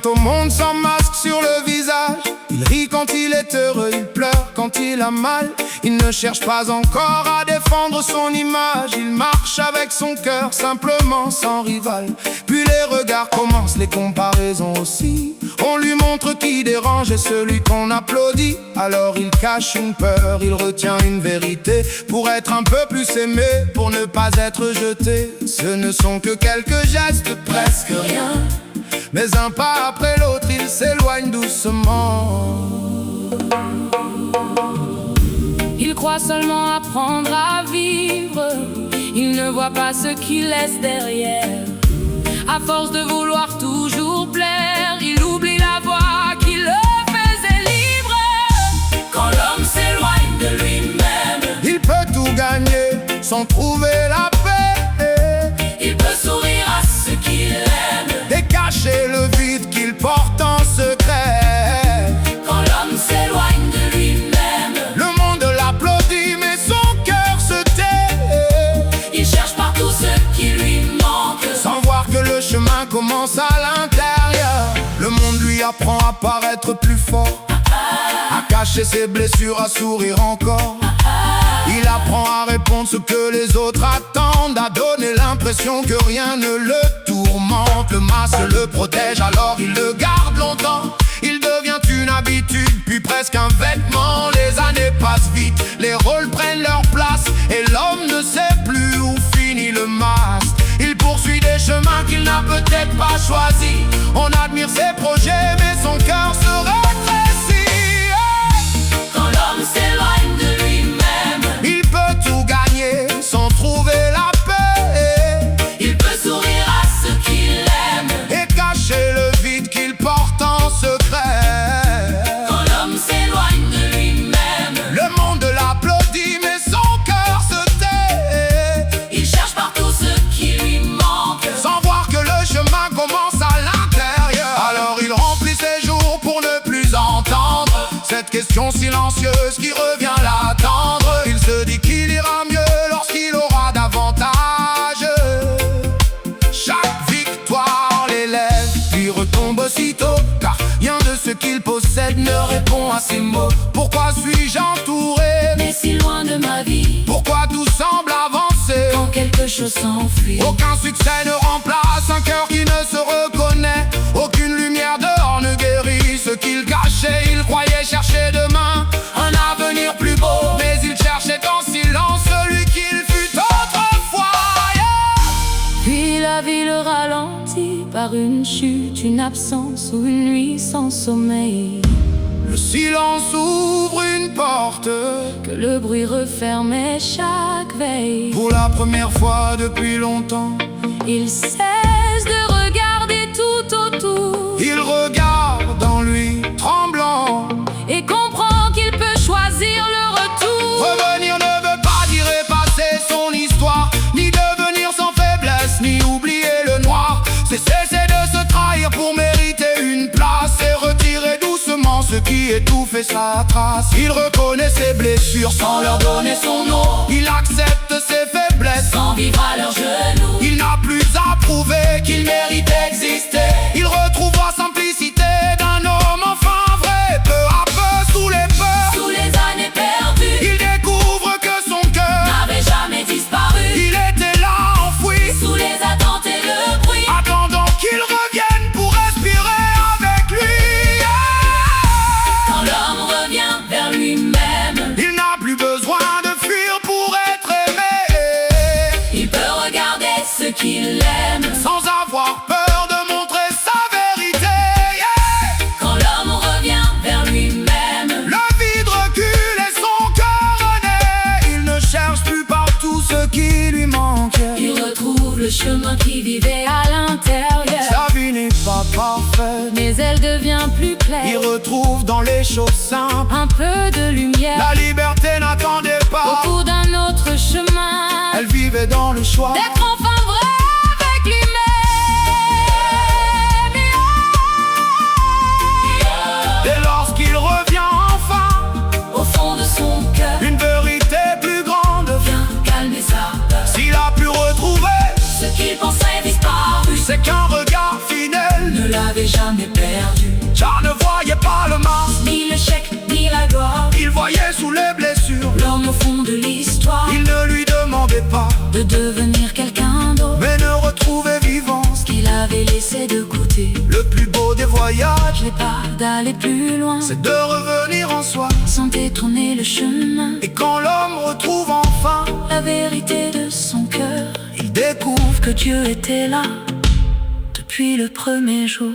vient au monde sans masque sur le visage. Il rit quand il est heureux, il pleure quand il a mal. Il ne cherche pas encore à défendre son image. Il marche avec son cœur, simplement sans rival. Puis les regards commencent, les comparaisons aussi. On lui montre qui dérange et celui qu'on applaudit. Alors il cache une peur, il retient une vérité. Pour être un peu plus aimé, pour ne pas être jeté. Ce ne sont que quelques gestes, presque rien. Mais un pas après l'autre, il s'éloigne doucement. Il croit seulement apprendre à vivre. Il ne voit pas ce qu'il laisse derrière. À force de vouloir toujours plaire, il oublie la voix qui le faisait libre. Quand l'homme s'éloigne de lui-même, il peut tout gagner sans trouver la paix. il peut sourire à ceux qu'il aime Et cacher le vide qu'il porte en secret. quand l'homme s'éloigne de lui-même. Le monde l'applaudit mais son cœur se tait. Il cherche partout ce qui lui manque, Sans voir que le chemin commence à l'intérieur. Le monde lui apprend à paraître plus fort, à cacher ses blessures, à sourire encore. Il apprend à répondre ce que les autres attendent, à donner l'impression que rien ne le tourmente. Le masque le protège, alors il le garde longtemps. Il devient une habitude, puis presque un vêtement. Les années passent vite, les rôles prennent leur place, et l'homme ne sait plus où finit le masque. Il poursuit des chemins qu'il n'a peut-être pas choisis. On admire ses projets, mais son cœur se rétrécit. quand l'homme s'éloigne de lui-même. Il peut tout gagner sans trouver la paix. Il peut sourire à ceux qu'il aime Et cacher le vide qu'il porte en secret. quand l'homme s'éloigne de lui-même. Le monde l'applaudit mais son cœur se tait. Il cherche partout ce qui lui manque, Sans voir que le chemin commence à l'intérieur. Alors il remplit ses jours pour ne plus entendre cette question silencieuse qui revient l'attendre. Il se dit qu'il ira mieux lorsqu'il aura davantage. Chaque victoire l'élève, puis retombe aussitôt, car rien de ce qu'il possède ne répond à ses mots. Pourquoi suis-je entouré? mais si loin de ma vie, Pourquoi tout semble avancer? quand quelque chose s'enfuit. Aucun succès ne remplace un cœur qui ne se reconnaît. Aucune lumière dehors ne guérit ce qu'il cachait. Il croyait chercher demain un avenir plus beau, mais il cherchait en silence celui qu'il fut autrefois. Puis la vie le ralentit par une chute, une absence ou une nuit sans sommeil. Le silence ouvre une porte. Que le bruit refermait chaque veille. Pour la première fois depuis longtemps, Il cesse de regarder tout autour il regarde en lui, tremblant. et comprend qu'il peut choisir le retour. Revenir ne veut pas dire effacer son histoire, ni devenir sans faiblesse, ni oublier le noir. C'est cesser de se trahir pour mériter une place, et retirer doucement ce qui étouffe sa trace. Il reconnaît ses blessures sans leur donner son nom. Il accepte ses faiblesses Sans vivre à leurs genoux, il n'a plus à prouver qu'il mérite d'exister. Il retrouve la simplicité d'un homme enfin vrai. Peu à peu, sous les peurs, sous les années perdues, il découvre que son cœur, n'avait jamais disparu. il était là enfoui, Sous les attentes et le bruit, attendant qu'il revienne pour respirer avec lui. quand l'homme revient vers lui-même, Il n'a plus besoin de fuir pour être aimé, il peut regarder ce qu'il aime. sans avoir peur de montrer sa vérité. Quand l'homme revient vers lui-même, Le vide recule et son cœur renaît. Il ne cherche plus partout ce qui lui manque. il retrouve le chemin qui vivait à l'intérieur. Sa vie n'est pas parfaite, Mais elle devient plus il claire. retrouve dans les choses simples. Un peu de lumière La liberté n'attendait au pas, bout d'un autre chemin. elle vivait dans le choix D'être enfin vrai avec lui-même. Et lorsqu'il revient enfin, Au fond de son cœur, une vérité plus grande vient calmer sa peur. s'il a pu retrouver, Ce qu'il pensait disparu c'est qu'un regard fidèle ne l'avait jamais jamais perdu. Jah ne voyait pas le mal, Ni le chèque, ni la gloire. il voyait sous les blessures. L'homme au fond de l'histoire, Il ne lui demandait pas, de devenir quelqu'un d'autre, mais ne retrouvait vivant ce qu'il avait laissé de goûter. le plus beau des voyages, N'est pas d'aller plus loin, c'est de revenir en soi. sans détourner le chemin. Et quand l'homme retrouve enfin, La vérité de son cœur, il découvre que Dieu était là depuis le premier jour.